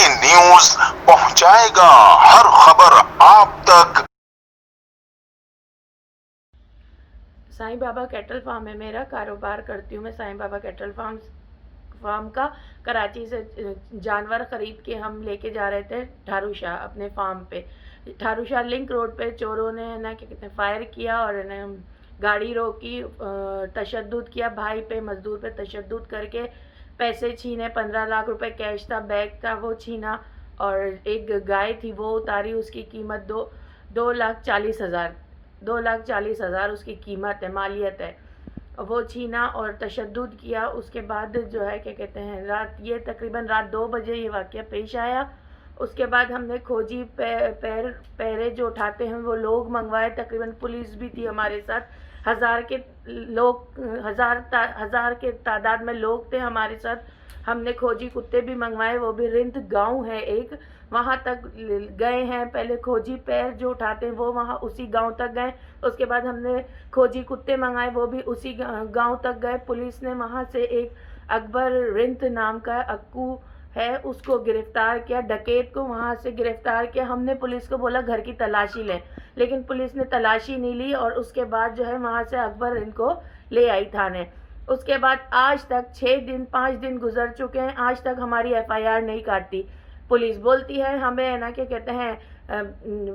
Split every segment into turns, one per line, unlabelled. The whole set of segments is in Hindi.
न्यूज पहुंचाएगा हर खबर आप तक।
साईं बाबा कैटल फार्म है मेरा, कारोबार करती हूँ मैं साईं बाबा कैटल फार्म का। कराची से जानवर ख़रीद के हम लेके जा रहे थे ठारूशाह अपने फार्म पे। ठारूशाह लिंक रोड पे चोरों ने ना क्या कहते हैं फायर किया और ने गाड़ी रोकी, तशद्दुद किया भाई पे, मजदूर पे तशद्दुद करके पैसे छीने। 15 लाख रुपए कैश था, बैग था वो छीना, और एक गाय थी वो उतारी, उसकी कीमत 2,40,000 2,40,000 उसकी कीमत है, मालियत है। वो छीना और तशद्दुद किया। उसके बाद जो है क्या कहते हैं तकरीबन रात 2 बजे ये वाक़या पेश आया। उसके बाद हमने खोजी पहरे जो उठाते हैं वो लोग मंगवाए, तकरीबन पुलिस भी थी हमारे साथ। हज़ार के तादाद में लोग थे हमारे साथ। हमने खोजी कुत्ते भी मंगवाए, वो भी रिंद गांव है एक, वहाँ तक गए हैं। पहले खोजी पैर जो उठाते हैं वो वहाँ उसी गांव तक गए। उसके बाद हमने खोजी कुत्ते मंगाए, वो भी उसी गांव तक गए। पुलिस ने वहाँ से एक अकबर रिंद नाम का अक्कू है उसको गिरफ्तार किया, डकैत को वहाँ से गिरफ्तार किया। हमने पुलिस को बोला घर की तलाशी लें, लेकिन पुलिस ने तलाशी नहीं ली और उसके बाद जो है वहाँ से अकबर इनको ले आई थाने। उसके बाद आज तक 5 दिन गुजर चुके हैं, आज तक हमारी एफआईआर नहीं काटती। पुलिस बोलती है हमें ना क्या कहते हैं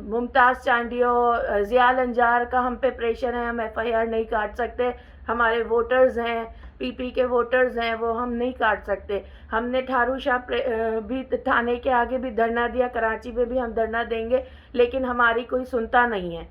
मुमताज़ चांडियो, ज़ियाल अंजार का हम पे प्रेशर है, हम एफआईआर नहीं काट सकते। हमारे वोटर्स हैं, पीपी के वोटर्स हैं, वो हम नहीं काट सकते। हमने ठारूशाह भी थाने के आगे भी धरना दिया, कराची में भी हम धरना देंगे, लेकिन हमारी कोई सुनता नहीं है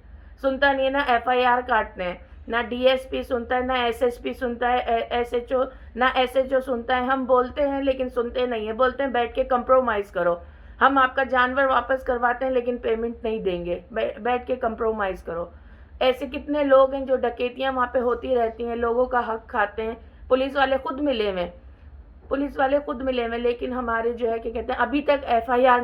ना एफआईआर काटते हैं, ना डीएसपी सुनता है, ना एसएसपी सुनता है, एसएचओ ना एसएचओ सुनता है। हम बोलते हैं लेकिन सुनते नहीं है, बोलते हैं बैठ के कंप्रोमाइज़ करो, हम आपका जानवर वापस करवाते हैं लेकिन पेमेंट नहीं देंगे, बैठ के कंप्रोमाइज़ करो। ऐसे कितने लोग हैं जो डकैतियाँ वहाँ पे होती रहती हैं, लोगों का हक खाते हैं। पुलिस वाले खुद मिले हुए, लेकिन हमारे जो है क्या कहते हैं अभी तक एफआईआर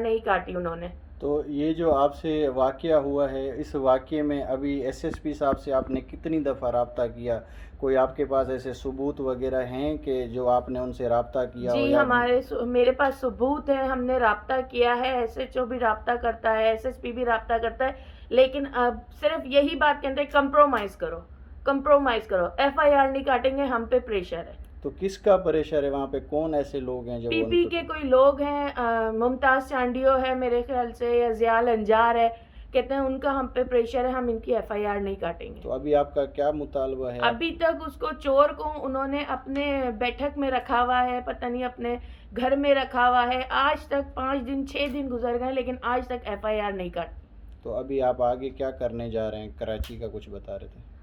नहीं काटी उन्होंने।
तो ये जो आपसे वाक़या हुआ है, इस वाक़ये में अभी एसएसपी साहब से आपने कितनी दफ़ा रब्ता किया? कोई आपके पास ऐसे सबूत वगैरह हैं कि जो आपने उनसे रब्ता किया हो?
जी, मेरे पास सबूत है, हमने रब्ता किया है, एसएचओ भी रब्ता करता है, एसएसपी भी रब्ता करता है, लेकिन अब सिर्फ यही बात कहते हैं कंप्रोमाइज़ करो, एफआईआर नहीं काटेंगे, हम पे प्रेशर है।
तो किसका प्रेशर है वहाँ पे? कौन ऐसे लोग हैं जो
पीपी के कोई लोग हैं, मुमताज़ चांडियो है मेरे ख्याल से, या ज़ियाल अंजार है, कहते हैं उनका हम पे प्रेशर है, हम इनकी एफआईआर नहीं काटेंगे।
तो अभी आपका क्या मुतालबा है?
अभी तक उसको चोर को उन्होंने अपने बैठक में रखा हुआ है, पता नहीं अपने घर में रखा हुआ है। आज तक 6 दिन गुजर गए, लेकिन आज तक एफआईआर नहीं काटी।
तो अभी आप आगे क्या करने जा रहे हैं? कराची का कुछ बता रहे थे।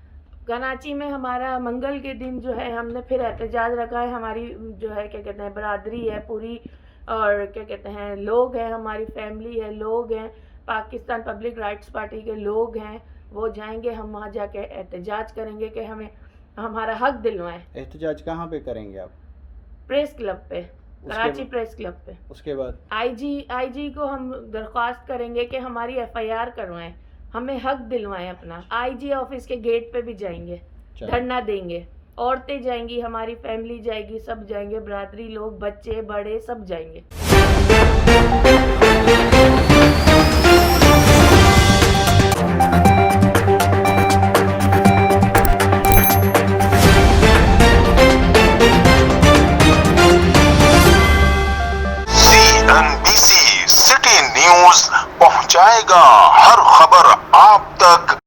कराची में हमारा मंगल के दिन जो है हमने फिर एहतजाज रखा है। हमारी जो है क्या कहते हैं बरादरी है पूरी, और क्या कहते हैं लोग हैं, हमारी फैमिली है, लोग हैं, पाकिस्तान पब्लिक राइट्स पार्टी के लोग हैं, वो जाएंगे, हम वहाँ जाके एहतजाज करेंगे कि हमें हमारा हक दिलवाएं।
एहतजाज कहाँ पे करेंगे आप?
प्रेस क्लब पे, कराची प्रेस क्लब पे।
उसके बाद
आईजी को हम दरख्वास्त करेंगे कि हमारी एफआईआर करवाएं, हमें हक दिलवाएं अपना। आईजी ऑफिस के गेट पे भी जाएंगे, धरना देंगे, औरतें जाएंगी, हमारी फैमिली जाएगी, सब जाएंगे, बरादरी लोग, बच्चे बड़े सब जाएंगे।
CNBC सिटी न्यूज पहुंचाएगा हर खबर आप तक।